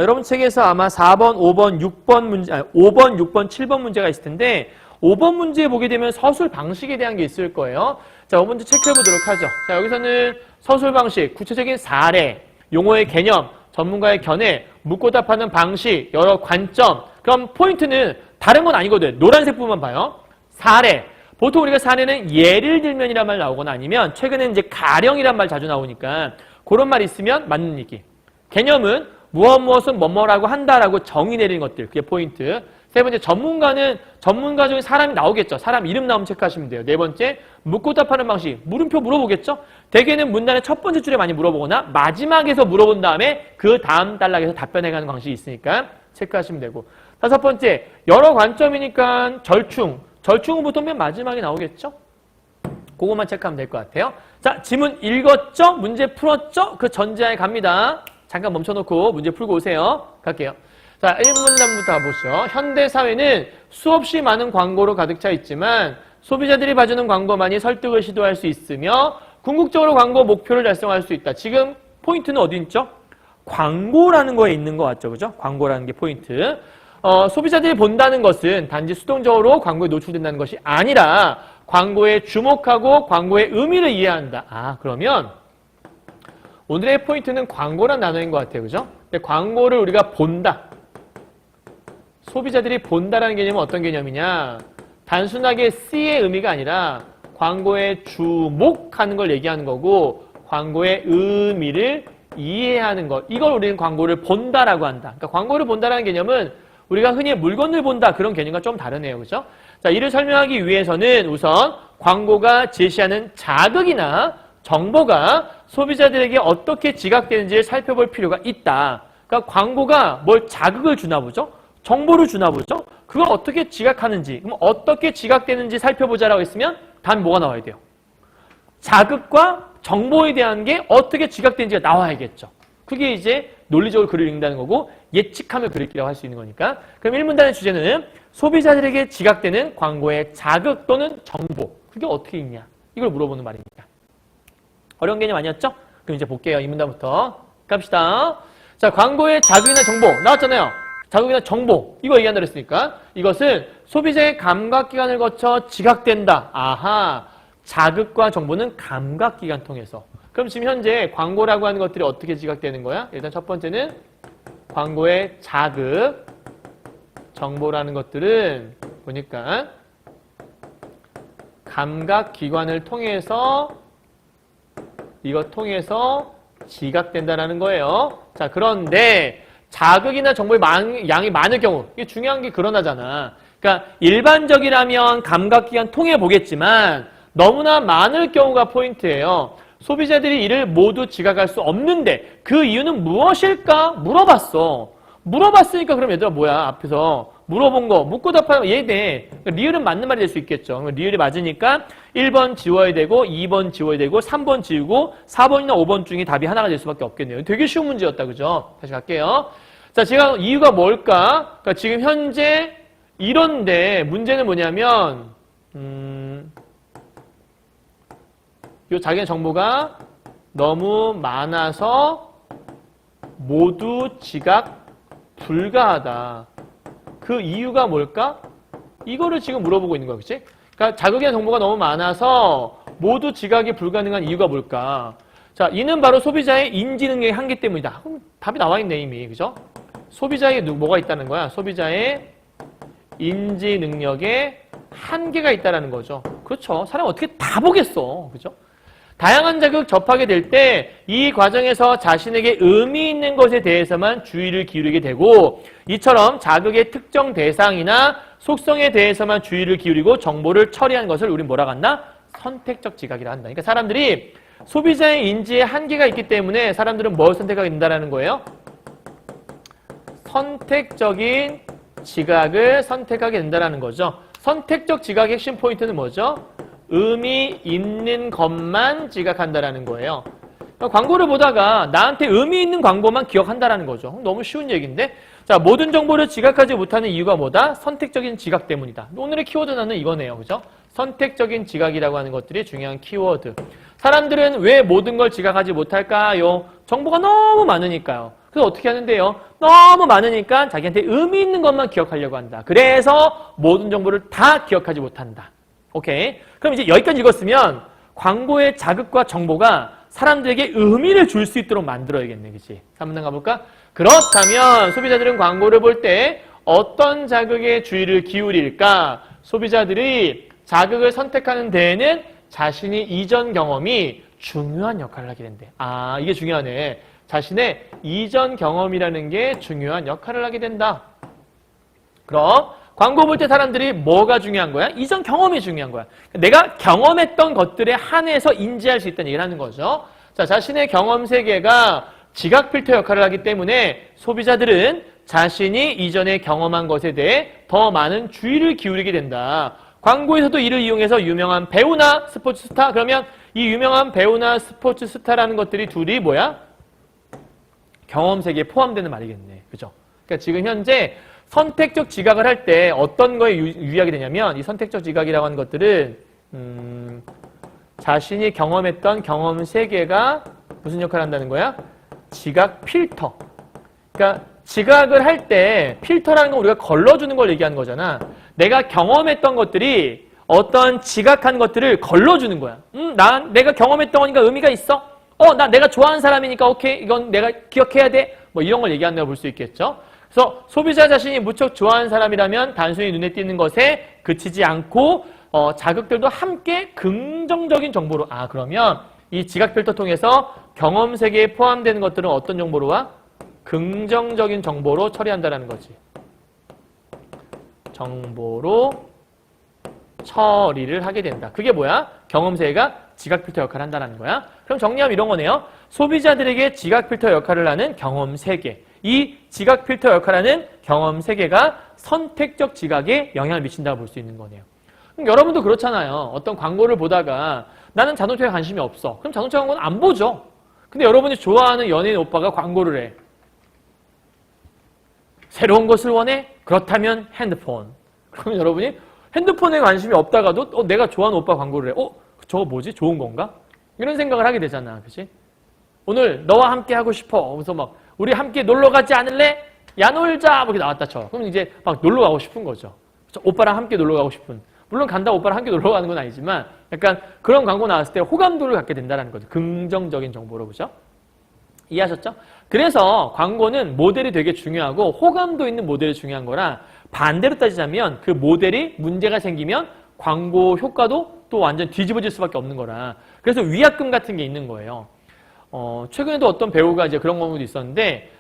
여러분 책에서 아마 4번, 5번, 6번 문제, 5번, 6번, 7번 문제가 있을 텐데 5번 문제 보게 되면 서술 방식에 대한 게 있을 거예요. 자, 5번 문제 체크해 보도록 하죠. 자, 여기서는 서술 방식, 구체적인 사례, 용어의 개념, 전문가의 견해, 묻고 답하는 방식, 여러 관점. 그럼 포인트는 다른 건 아니거든. 노란색 부분만 봐요. 사례. 보통 우리가 사례는 예를 들면이란 말 나오거나 아니면 최근에 이제 가령이란 말 자주 나오니까 그런 말 있으면 맞는 얘기. 개념은 무엇은 뭐뭐라고 한다라고 정의 내리는 것들. 그게 포인트. 세 번째, 전문가는 전문가 중에 사람이 나오겠죠. 사람 이름 나오면 체크하시면 돼요. 네 번째, 묻고 답하는 방식. 물음표 물어보겠죠. 대개는 문단의 첫 번째 줄에 많이 물어보거나 마지막에서 물어본 다음에 그 다음 단락에서 답변해가는 방식이 있으니까 체크하시면 되고. 다섯 번째, 여러 관점이니까 절충. 절충은 보통 맨 마지막에 나오겠죠. 그것만 체크하면 될 것 같아요. 자, 지문 읽었죠? 문제 풀었죠? 그 전제하에 갑니다. 잠깐 멈춰놓고 문제 풀고 오세요. 갈게요. 자, 1문단부터 가보시죠. 현대사회는 수없이 많은 광고로 가득 차 있지만 소비자들이 봐주는 광고만이 설득을 시도할 수 있으며 궁극적으로 광고 목표를 달성할 수 있다. 지금 포인트는 어디 있죠? 광고라는 거에 있는 것 같죠? 그죠? 광고라는 게 포인트. 소비자들이 본다는 것은 단지 수동적으로 광고에 노출된다는 것이 아니라 광고에 주목하고 광고의 의미를 이해한다. 아, 그러면 오늘의 포인트는 광고란 단어인 것 같아요. 그죠? 근데 광고를 우리가 본다. 소비자들이 본다라는 개념은 어떤 개념이냐? 단순하게 C의 의미가 아니라 광고에 주목하는 걸 얘기하는 거고 광고의 의미를 이해하는 것. 이걸 우리는 광고를 본다라고 한다. 그러니까 광고를 본다라는 개념은 우리가 흔히 물건을 본다 그런 개념과 좀 다르네요. 그죠? 자, 이를 설명하기 위해서는 우선 광고가 제시하는 자극이나 정보가 소비자들에게 어떻게 지각되는지를 살펴볼 필요가 있다. 그러니까 광고가 뭘 자극을 주나 보죠? 정보를 주나 보죠? 그걸 어떻게 지각하는지, 그럼 어떻게 지각되는지 살펴보자라고 했으면 단 뭐가 나와야 돼요? 자극과 정보에 대한 게 어떻게 지각되는지가 나와야겠죠. 그게 이제 논리적으로 글을 읽는다는 거고 예측하며 글을 읽기라고 할 수 있는 거니까. 그럼 1문단의 주제는 소비자들에게 지각되는 광고의 자극 또는 정보. 그게 어떻게 있냐? 이걸 물어보는 말입니다. 어려운 개념 아니었죠? 그럼 이제 볼게요. 2문단부터 갑시다. 자, 광고의 자극이나 정보 나왔잖아요. 자극이나 정보 이거 얘기한다 그랬으니까 이것은 소비자의 감각기관을 거쳐 지각된다. 아하, 자극과 정보는 감각기관 통해서. 그럼 지금 현재 광고라고 하는 것들이 어떻게 지각되는 거야? 일단 첫 번째는 광고의 자극, 정보라는 것들은 보니까 감각기관을 통해서 이것 통해서 지각된다라는 거예요. 자, 그런데 자극이나 정보의 양이 많을 경우 이게 중요한 게 그러나잖아. 그러니까 일반적이라면 감각기관 통해 보겠지만 너무나 많을 경우가 포인트예요. 소비자들이 이를 모두 지각할 수 없는데 그 이유는 무엇일까? 물어봤어. 물어봤으니까 그럼 얘들아 뭐야? 앞에서 물어본 거 묻고 답하는 거 얘네. 리을은 맞는 말이 될 수 있겠죠. 리을이 맞으니까 1번 지워야 되고 2번 지워야 되고 3번 지우고 4번이나 5번 중에 답이 하나가 될 수밖에 없겠네요. 되게 쉬운 문제였다. 그죠? 다시 갈게요. 자, 지금 이유가 뭘까? 그러니까 지금 현재 이런데 문제는 뭐냐면 요 자기의 정보가 너무 많아서 모두 지각 불가하다. 그 이유가 뭘까? 이거를 지금 물어보고 있는 거야. 그치? 그러니까 자극이나 정보가 너무 많아서 모두 지각이 불가능한 이유가 뭘까? 자, 이는 바로 소비자의 인지 능력의 한계 때문이다. 그럼 답이 나와 있네, 이미. 그죠? 소비자에게 뭐가 있다는 거야? 소비자의 인지 능력의 한계가 있다라는 거죠. 그렇죠. 사람 어떻게 다 보겠어. 그죠? 다양한 자극 접하게 될 때 이 과정에서 자신에게 의미 있는 것에 대해서만 주의를 기울이게 되고 이처럼 자극의 특정 대상이나 속성에 대해서만 주의를 기울이고 정보를 처리한 것을 우린 뭐라고 한다? 선택적 지각이라 한다. 그러니까 사람들이 소비자의 인지에 한계가 있기 때문에 사람들은 뭘 선택하게 된다는 거예요? 선택적인 지각을 선택하게 된다는 거죠. 선택적 지각의 핵심 포인트는 뭐죠? 의미 있는 것만 지각한다는 거예요. 광고를 보다가 나한테 의미 있는 광고만 기억한다는 거죠. 너무 쉬운 얘기인데 자, 모든 정보를 지각하지 못하는 이유가 뭐다? 선택적인 지각 때문이다. 오늘의 키워드는 이거네요. 그죠? 선택적인 지각이라고 하는 것들이 중요한 키워드. 사람들은 왜 모든 걸 지각하지 못할까요? 정보가 너무 많으니까요. 그래서 어떻게 하는데요? 너무 많으니까 자기한테 의미 있는 것만 기억하려고 한다. 그래서 모든 정보를 다 기억하지 못한다. 오케이. 그럼 이제 여기까지 읽었으면 광고의 자극과 정보가 사람들에게 의미를 줄 수 있도록 만들어야겠네. 그치? 한번 가볼까? 그렇다면 소비자들은 광고를 볼 때 어떤 자극에 주의를 기울일까? 소비자들이 자극을 선택하는 데에는 자신이 이전 경험이 중요한 역할을 하게 된대. 아, 이게 중요하네. 자신의 이전 경험이라는 게 중요한 역할을 하게 된다. 그럼 광고 볼 때 사람들이 뭐가 중요한 거야? 이전 경험이 중요한 거야. 내가 경험했던 것들에 한해서 인지할 수 있다는 얘기를 하는 거죠. 자, 자신의 경험 세계가 지각 필터 역할을 하기 때문에 소비자들은 자신이 이전에 경험한 것에 대해 더 많은 주의를 기울이게 된다. 광고에서도 이를 이용해서 유명한 배우나 스포츠 스타, 그러면 이 유명한 배우나 스포츠 스타라는 것들이 둘이 뭐야? 경험 세계에 포함되는 말이겠네. 그죠? 그러니까 지금 현재 선택적 지각을 할 때 어떤 거에 유의하게 되냐면 이 선택적 지각이라고 하는 것들은 자신이 경험했던 경험 세계가 무슨 역할을 한다는 거야? 지각 필터. 그러니까 지각을 할 때 필터라는 건 우리가 걸러주는 걸 얘기하는 거잖아. 내가 경험했던 것들이 어떤 지각한 것들을 걸러주는 거야. 내가 경험했던 거니까 의미가 있어. 내가 좋아하는 사람이니까 오케이. 이건 내가 기억해야 돼. 뭐 이런 걸 얘기한다고 볼 수 있겠죠. 그래서 소비자 자신이 무척 좋아하는 사람이라면 단순히 눈에 띄는 것에 그치지 않고 자극들도 함께 긍정적인 정보로 그러면 이 지각 필터 통해서 경험 세계에 포함되는 것들은 어떤 정보로 와? 긍정적인 정보로 처리한다는 거지. 정보로 처리를 하게 된다. 그게 뭐야? 경험 세계가 지각 필터 역할을 한다는 거야. 그럼 정리하면 이런 거네요. 소비자들에게 지각 필터 역할을 하는 경험 세계. 이 지각 필터 역할하는 경험 세계가 선택적 지각에 영향을 미친다고 볼 수 있는 거네요. 그럼 여러분도 그렇잖아요. 어떤 광고를 보다가 나는 자동차에 관심이 없어. 그럼 자동차 광고는 안 보죠. 근데 여러분이 좋아하는 연예인 오빠가 광고를 해. 새로운 것을 원해? 그렇다면 핸드폰. 그러면 여러분이 핸드폰에 관심이 없다가도 내가 좋아하는 오빠 광고를 해. 저거 뭐지? 좋은 건가? 이런 생각을 하게 되잖아. 그치? 오늘 너와 함께 하고 싶어. 그래서 막 우리 함께 놀러 가지 않을래? 야 놀자! 이렇게 나왔다 쳐. 그럼 이제 막 놀러 가고 싶은 거죠. 오빠랑 함께 놀러 가고 싶은. 물론 간다 오빠랑 함께 놀러 가는 건 아니지만 약간 그런 광고 나왔을 때 호감도를 갖게 된다는 거죠. 긍정적인 정보로. 그죠? 이해하셨죠? 그래서 광고는 모델이 되게 중요하고 호감도 있는 모델이 중요한 거라 반대로 따지자면 그 모델이 문제가 생기면 광고 효과도 또 완전 뒤집어질 수밖에 없는 거라. 그래서 위약금 같은 게 있는 거예요. 최근에도 어떤 배우가 이제 그런 경우도 있었는데,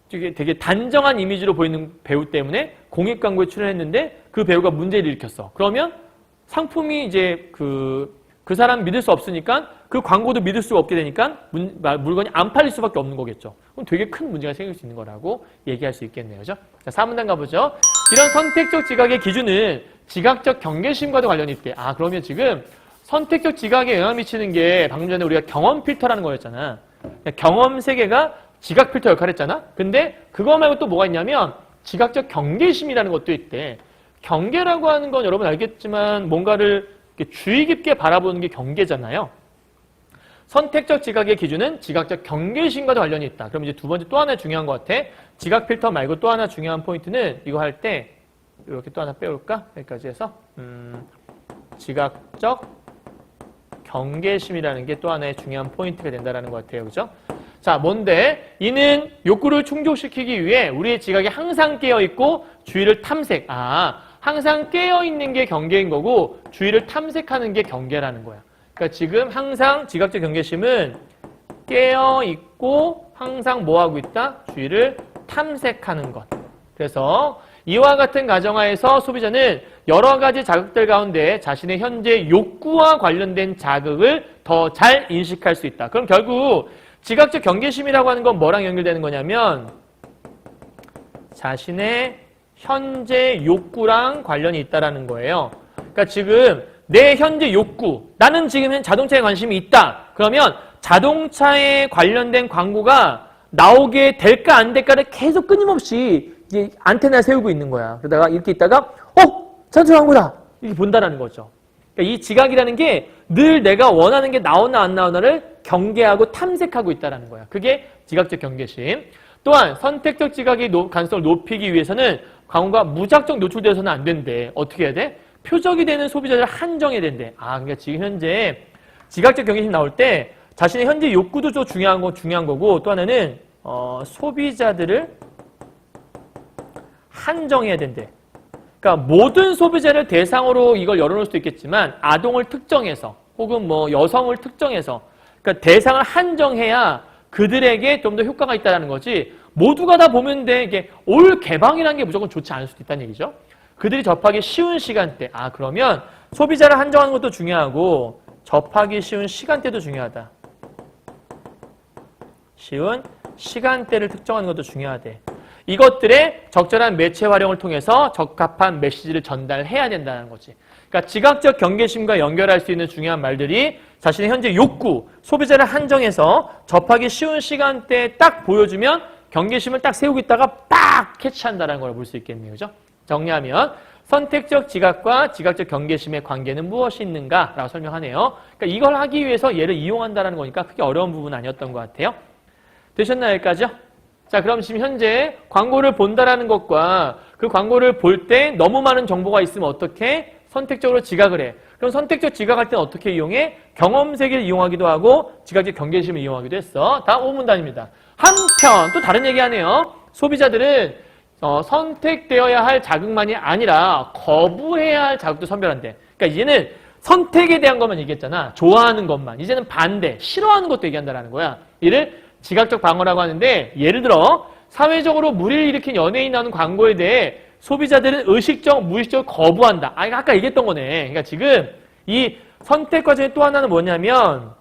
되게 단정한 이미지로 보이는 배우 때문에 공익 광고에 출연했는데 그 배우가 문제를 일으켰어. 그러면 상품이 이제 그 사람 믿을 수 없으니까 그 광고도 믿을 수가 없게 되니까 물건이 안 팔릴 수밖에 없는 거겠죠. 그럼 되게 큰 문제가 생길 수 있는 거라고 얘기할 수 있겠네요. 그죠? 자, 4문단 가보죠. 이런 선택적 지각의 기준은 지각적 경계심과도 관련이 있대. 그러면 지금 선택적 지각에 영향을 미치는 게 방금 전에 우리가 경험 필터라는 거였잖아. 경험 세계가 지각 필터 역할을 했잖아. 근데 그거 말고 또 뭐가 있냐면 지각적 경계심이라는 것도 있대. 경계라고 하는 건 여러분 알겠지만 뭔가를 주의 깊게 바라보는 게 경계잖아요. 선택적 지각의 기준은 지각적 경계심과도 관련이 있다. 그럼 이제 두 번째 또 하나 중요한 것 같아. 지각 필터 말고 또 하나 중요한 포인트는 이거 할 때 이렇게 또 하나 빼올까? 여기까지 해서 지각적 경계심이라는 게 또 하나의 중요한 포인트가 된다는 것 같아요. 그죠? 자, 뭔데? 이는 욕구를 충족시키기 위해 우리의 지각이 항상 깨어있고 주의를 탐색. 항상 깨어있는 게 경계인 거고 주위를 탐색하는 게 경계라는 거야. 그러니까 지금 항상 지각적 경계심은 깨어있고 항상 뭐하고 있다? 주위를 탐색하는 것. 그래서 이와 같은 가정하에서 소비자는 여러 가지 자극들 가운데 자신의 현재 욕구와 관련된 자극을 더 잘 인식할 수 있다. 그럼 결국 지각적 경계심이라고 하는 건 뭐랑 연결되는 거냐면 자신의 현재 욕구랑 관련이 있다라는 거예요. 그러니까 지금 내 현재 욕구, 나는 지금 자동차에 관심이 있다. 그러면 자동차에 관련된 광고가 나오게 될까 안 될까를 계속 끊임없이 이제 안테나 세우고 있는 거야. 그러다가 이렇게 있다가 자동차 광고다! 이렇게 본다라는 거죠. 그러니까 이 지각이라는 게 늘 내가 원하는 게 나오나 안 나오나를 경계하고 탐색하고 있다라는 거야. 그게 지각적 경계심. 또한 선택적 지각의 가능성을 높이기 위해서는 광고가 무작정 노출되어서는 안 된대. 어떻게 해야 돼? 표적이 되는 소비자를 한정해야 된대. 그러니까 지금 현재 지각적 경계심 나올 때 자신의 현재 욕구도 좀 중요한 거고 또 하나는 소비자들을 한정해야 된대. 그러니까 모든 소비자를 대상으로 이걸 열어놓을 수도 있겠지만 아동을 특정해서 혹은 뭐 여성을 특정해서 그러니까 대상을 한정해야 그들에게 좀 더 효과가 있다는 거지 모두가 다 보면 돼. 이게 올 개방이라는 게 무조건 좋지 않을 수도 있다는 얘기죠. 그들이 접하기 쉬운 시간대. 그러면 소비자를 한정하는 것도 중요하고 접하기 쉬운 시간대도 중요하다. 쉬운 시간대를 특정하는 것도 중요하대. 이것들의 적절한 매체 활용을 통해서 적합한 메시지를 전달해야 된다는 거지. 그러니까 지각적 경계심과 연결할 수 있는 중요한 말들이 자신의 현재 욕구, 소비자를 한정해서 접하기 쉬운 시간대에 딱 보여주면 경계심을 딱 세우고 있다가 딱 캐치한다는 걸 볼 수 있겠네요. 그죠? 정리하면 선택적 지각과 지각적 경계심의 관계는 무엇이 있는가라고 설명하네요. 그러니까 이걸 하기 위해서 얘를 이용한다는 거니까 크게 어려운 부분은 아니었던 것 같아요. 되셨나요? 여기까지요? 자, 그럼 지금 현재 광고를 본다라는 것과 그 광고를 볼 때 너무 많은 정보가 있으면 어떻게? 선택적으로 지각을 해. 그럼 선택적 지각할 때는 어떻게 이용해? 경험 세계를 이용하기도 하고 지각적 경계심을 이용하기도 했어. 다음 5문단입니다. 한편 또 다른 얘기하네요. 소비자들은 선택되어야 할 자극만이 아니라 거부해야 할 자극도 선별한대. 그러니까 이제는 선택에 대한 것만 얘기했잖아. 좋아하는 것만. 이제는 반대, 싫어하는 것도 얘기한다는 거야. 이를 지각적 방어라고 하는데 예를 들어 사회적으로 물의를 일으킨 연예인 나오는 광고에 대해 소비자들은 의식적, 무의식적으로 거부한다. 아까 얘기했던 거네. 그러니까 지금 이 선택 과정의 또 하나는 뭐냐면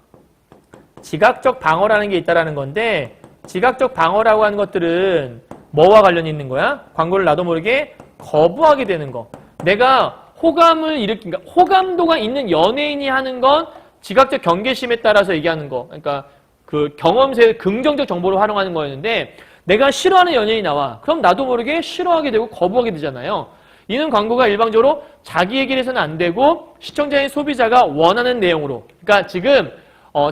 지각적 방어라는 게 있다라는 건데 지각적 방어라고 하는 것들은 뭐와 관련이 있는 거야? 광고를 나도 모르게 거부하게 되는 거. 내가 호감을 일으킨, 그러니까 호감도가 있는 연예인이 하는 건 지각적 경계심에 따라서 얘기하는 거. 그러니까 그 경험세 긍정적 정보를 활용하는 거였는데 내가 싫어하는 연예인이 나와. 그럼 나도 모르게 싫어하게 되고 거부하게 되잖아요. 이는 광고가 일방적으로 자기 얘기를 해서는 안 되고 시청자인 소비자가 원하는 내용으로. 그러니까 지금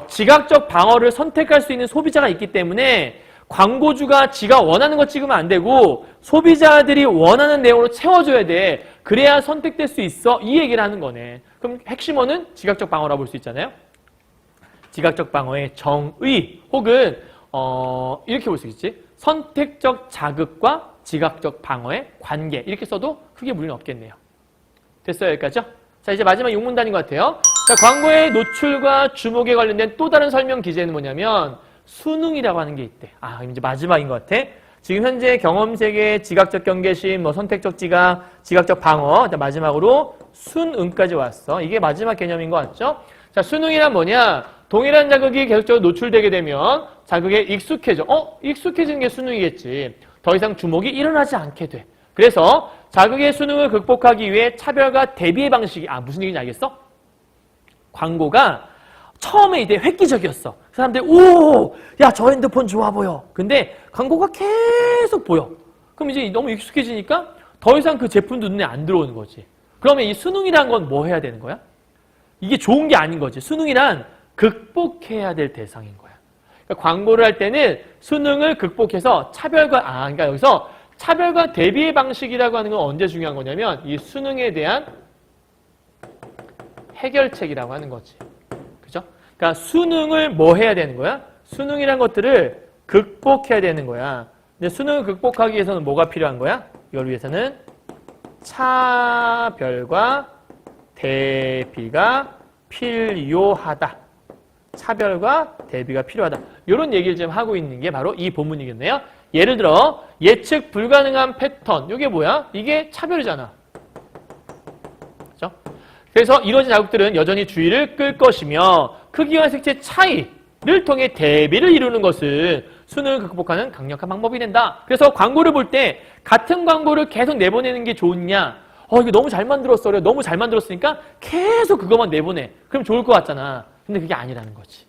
지각적 방어를 선택할 수 있는 소비자가 있기 때문에 광고주가 지가 원하는 거 찍으면 안 되고 소비자들이 원하는 내용으로 채워줘야 돼. 그래야 선택될 수 있어. 이 얘기를 하는 거네. 그럼 핵심어는 지각적 방어라고 볼 수 있잖아요. 지각적 방어의 정의 혹은 이렇게 볼 수 있지. 선택적 자극과 지각적 방어의 관계 이렇게 써도 크게 무리는 없겠네요. 됐어요? 여기까지요? 자, 이제 마지막 6문단인 것 같아요. 자, 광고의 노출과 주목에 관련된 또 다른 설명 기제는 뭐냐면 수능이라고 하는 게 있대. 이제 마지막인 것 같아. 지금 현재 경험세계, 지각적 경계심, 선택적 지각, 지각적 방어. 자, 마지막으로 순응까지 왔어. 이게 마지막 개념인 것 같죠? 자, 수능이란 뭐냐? 동일한 자극이 계속적으로 노출되게 되면 자극에 익숙해져. 익숙해지는 게 수능이겠지. 더 이상 주목이 일어나지 않게 돼. 그래서 자극의 수능을 극복하기 위해 차별과 대비의 방식이 무슨 얘기인지 알겠어? 광고가 처음에 이제 획기적이었어. 사람들이 야, 저 핸드폰 좋아 보여. 근데 광고가 계속 보여. 그럼 이제 너무 익숙해지니까 더 이상 그 제품도 눈에 안 들어오는 거지. 그러면 이 수능이란 건 뭐 해야 되는 거야? 이게 좋은 게 아닌 거지. 수능이란 극복해야 될 대상인 거야. 그러니까 광고를 할 때는 수능을 극복해서 차별과 그러니까 여기서 차별과 대비의 방식이라고 하는 건 언제 중요한 거냐면 이 수능에 대한 해결책이라고 하는 거지. 그죠? 그러니까 수능을 뭐 해야 되는 거야? 수능이란 것들을 극복해야 되는 거야. 근데 수능을 극복하기 위해서는 뭐가 필요한 거야? 이걸 위해서는 차별과 대비가 필요하다. 차별과 대비가 필요하다. 이런 얘기를 지금 하고 있는 게 바로 이 본문이겠네요. 예를 들어 예측 불가능한 패턴. 이게 뭐야? 이게 차별이잖아. 그렇죠? 그래서 이러진 자국들은 여전히 주의를 끌 것이며 크기와 색채 차이를 통해 대비를 이루는 것은 수능을 극복하는 강력한 방법이 된다. 그래서 광고를 볼 때 같은 광고를 계속 내보내는 게 좋냐? 이거 너무 잘 만들었어. 그래. 너무 잘 만들었으니까 계속 그것만 내보내. 그럼 좋을 것 같잖아. 근데 그게 아니라는 거지.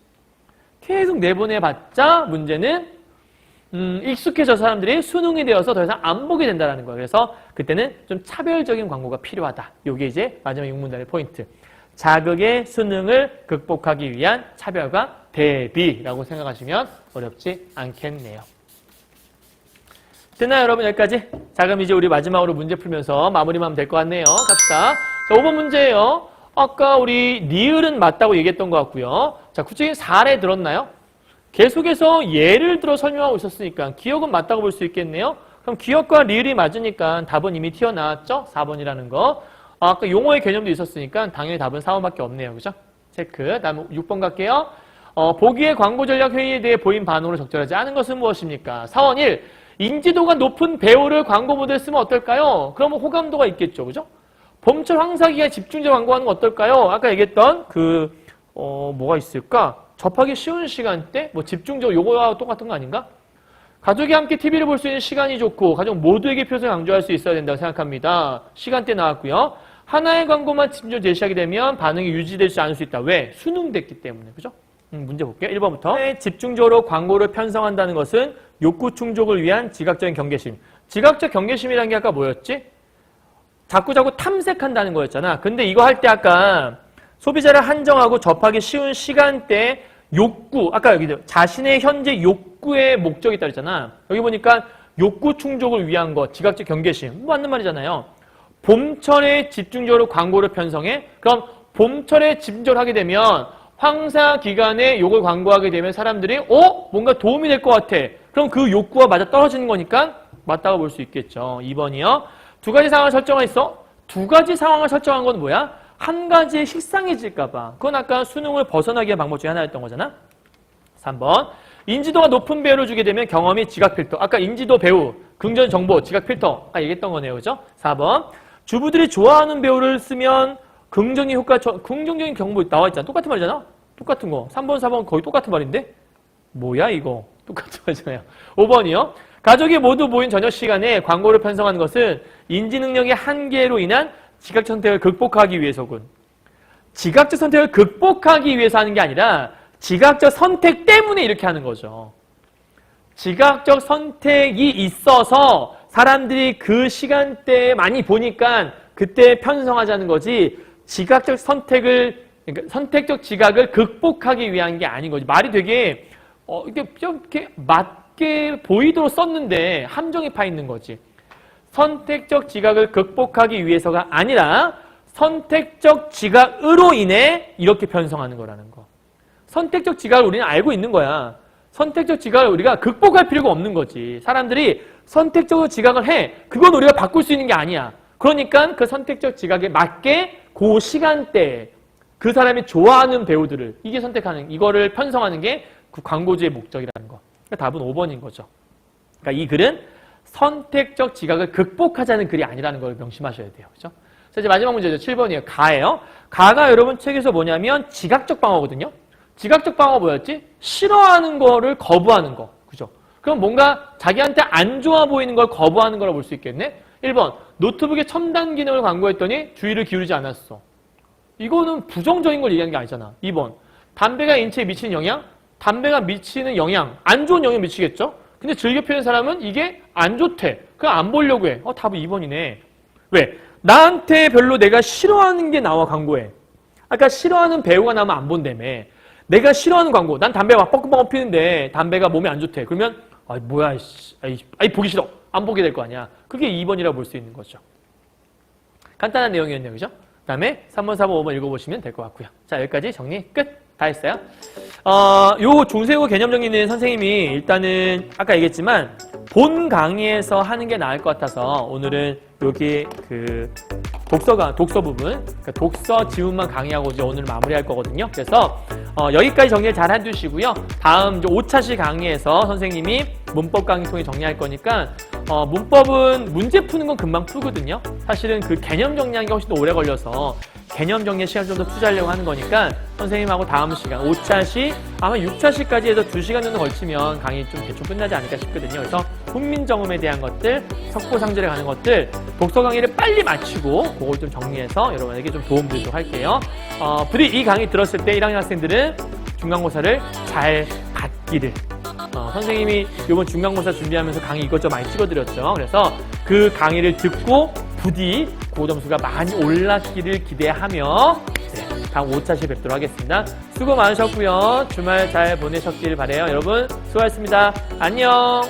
계속 내보내봤자 문제는 익숙해져서 사람들이 수능이 되어서 더 이상 안 보게 된다는 거예요. 그래서 그때는 좀 차별적인 광고가 필요하다. 이게 이제 마지막 6문단의 포인트. 자극의 수능을 극복하기 위한 차별과 대비라고 생각하시면 어렵지 않겠네요. 됐나요, 여러분? 여기까지? 자, 그럼 이제 우리 마지막으로 문제 풀면서 마무리만 하면 될 것 같네요. 갑시다. 자, 5번 문제예요. 아까 우리 니을은 맞다고 얘기했던 것 같고요. 자, 구체적인 사례 들었나요? 계속해서 예를 들어 설명하고 있었으니까 기억은 맞다고 볼 수 있겠네요. 그럼 기억과 리을이 맞으니까 답은 이미 튀어나왔죠? 4번이라는 거. 아까 용어의 개념도 있었으니까 당연히 답은 4번밖에 없네요. 그죠? 체크. 다음 6번 갈게요. 보기의 광고 전략 회의에 대해 보인 반응으로 적절하지 않은 것은 무엇입니까? 4원 1. 인지도가 높은 배우를 광고 모델에 쓰면 어떨까요? 그러면 호감도가 있겠죠. 그죠? 봄철 황사기에 집중적으로 광고하는 건 어떨까요? 아까 얘기했던 뭐가 있을까? 접하기 쉬운 시간대? 뭐 집중적으로 요거와 똑같은 거 아닌가? 가족이 함께 TV를 볼 수 있는 시간이 좋고 가족 모두에게 표현을 강조할 수 있어야 된다고 생각합니다. 시간대 나왔고요. 하나의 광고만 집중적으로 제시하게 되면 반응이 유지되지 않을 수 있다. 왜? 수능됐기 때문에. 그죠? 문제 볼게요. 1번부터. 집중적으로 광고를 편성한다는 것은 욕구 충족을 위한 지각적인 경계심. 지각적 경계심이라는 게 아까 뭐였지? 자꾸 탐색한다는 거였잖아. 근데 이거 할 때 아까 소비자를 한정하고 접하기 쉬운 시간대 욕구, 아까 여기 자신의 현재 욕구의 목적이 있다 그랬잖아. 여기 보니까 욕구 충족을 위한 것, 지각적 경계심. 맞는 말이잖아요. 봄철에 집중적으로 광고를 편성해? 그럼 봄철에 집중적으로 하게 되면 황사 기간에 요걸 광고하게 되면 사람들이 뭔가 도움이 될 것 같아. 그럼 그 욕구와 맞아 떨어지는 거니까 맞다고 볼 수 있겠죠. 2번이요. 두 가지 상황을 설정했어. 두 가지 상황을 설정한 건 뭐야? 한 가지에 식상해질까 봐. 그건 아까 수능을 벗어나기 위한 방법 중에 하나였던 거잖아. 3번. 인지도가 높은 배우를 주게 되면 경험이 지각 필터. 아까 인지도 배우, 긍정 정보, 지각 필터. 아까 얘기했던 거네요. 그죠? 4번. 주부들이 좋아하는 배우를 쓰면 긍정적인 효과, 긍정적인 경보 나와 있잖아. 똑같은 말이잖아. 똑같은 거. 3번, 4번 거의 똑같은 말인데? 뭐야 이거? 똑같은 말이잖아요. 5번이요. 가족이 모두 모인 저녁 시간에 광고를 편성하는 것은 인지 능력의 한계로 인한 지각적 선택을 극복하기 위해서군. 지각적 선택을 극복하기 위해서 하는 게 아니라 지각적 선택 때문에 이렇게 하는 거죠. 지각적 선택이 있어서 사람들이 그 시간대에 많이 보니까 그때 편성하자는 거지 지각적 선택을, 그러니까 선택적 지각을 극복하기 위한 게 아닌 거지. 말이 되게 이게 좀 이렇게 맞게 보이도록 썼는데 함정이 파 있는 거지. 선택적 지각을 극복하기 위해서가 아니라 선택적 지각으로 인해 이렇게 편성하는 거라는 거. 선택적 지각을 우리는 알고 있는 거야. 선택적 지각을 우리가 극복할 필요가 없는 거지. 사람들이 선택적으로 지각을 해. 그건 우리가 바꿀 수 있는 게 아니야. 그러니까 그 선택적 지각에 맞게 그 시간대에 그 사람이 좋아하는 배우들을 이게 선택하는, 이거를 편성하는 게 그 광고주의 목적이라는 거. 그러니까 답은 5번인 거죠. 그러니까 이 글은 선택적 지각을 극복하자는 글이 아니라는 걸 명심하셔야 돼요. 그죠? 자, 이제 마지막 문제죠. 7번이에요. 가예요. 가가 여러분 책에서 뭐냐면 지각적 방어거든요. 지각적 방어가 뭐였지? 싫어하는 거를 거부하는 거. 그죠? 그럼 뭔가 자기한테 안 좋아 보이는 걸 거부하는 거라고 볼 수 있겠네? 1번. 노트북의 첨단 기능을 광고했더니 주의를 기울이지 않았어. 이거는 부정적인 걸 얘기하는 게 아니잖아. 2번. 담배가 인체에 미치는 영향? 담배가 미치는 영향. 안 좋은 영향 미치겠죠? 근데 즐겨 피우는 사람은 이게 안 좋대. 그냥 안 보려고 해. 답은 2번이네. 왜? 나한테 별로 내가 싫어하는 게 나와 광고에. 아까 싫어하는 배우가 나오면 안 본다며. 내가 싫어하는 광고. 난 담배 막 뻐끔뻐끔 피는데 담배가 몸에 안 좋대. 그러면 뭐야 보기 싫어. 안 보게 될 거 아니야. 그게 2번이라고 볼 수 있는 거죠. 간단한 내용이었네요. 그죠? 그 다음에 3번, 4번, 5번 읽어보시면 될 것 같고요. 자, 여기까지 정리 끝. 다 했어요. 요 중세고 개념 정리는 선생님이 일단은 아까 얘기했지만 본 강의에서 하는 게 나을 것 같아서 오늘은 여기 그 독서 부분, 그러니까 독서 지문만 강의하고 이제 오늘 마무리할 거거든요. 그래서 여기까지 정리를 잘 해두시고요. 다음 이제 5차시 강의에서 선생님이 문법 강의 통해 정리할 거니까 문법은 문제 푸는 건 금방 풀거든요. 사실은 그 개념 정리하는 게 훨씬 더 오래 걸려서 개념 정리에 시간 좀 더 투자하려고 하는 거니까 선생님하고 다음 시간 5차시 아마 6차시까지 해서 2시간 정도 걸치면 강의 좀 대충 끝나지 않을까 싶거든요. 그래서 훈민정음에 대한 것들, 석고상절에 가는 것들 독서 강의를 빨리 마치고 그걸 좀 정리해서 여러분에게 좀 도움 드리도록 할게요. 부디 이 강의 들었을 때 1학년 학생들은 중간고사를 잘 받기를 선생님이 이번 중간고사 준비하면서 강의 이것저것 많이 찍어드렸죠. 그래서 그 강의를 듣고 부디 고점수가 많이 올랐기를 기대하며 다음 5차시 뵙도록 하겠습니다. 수고 많으셨고요. 주말 잘 보내셨길 바라요. 여러분 수고하셨습니다. 안녕.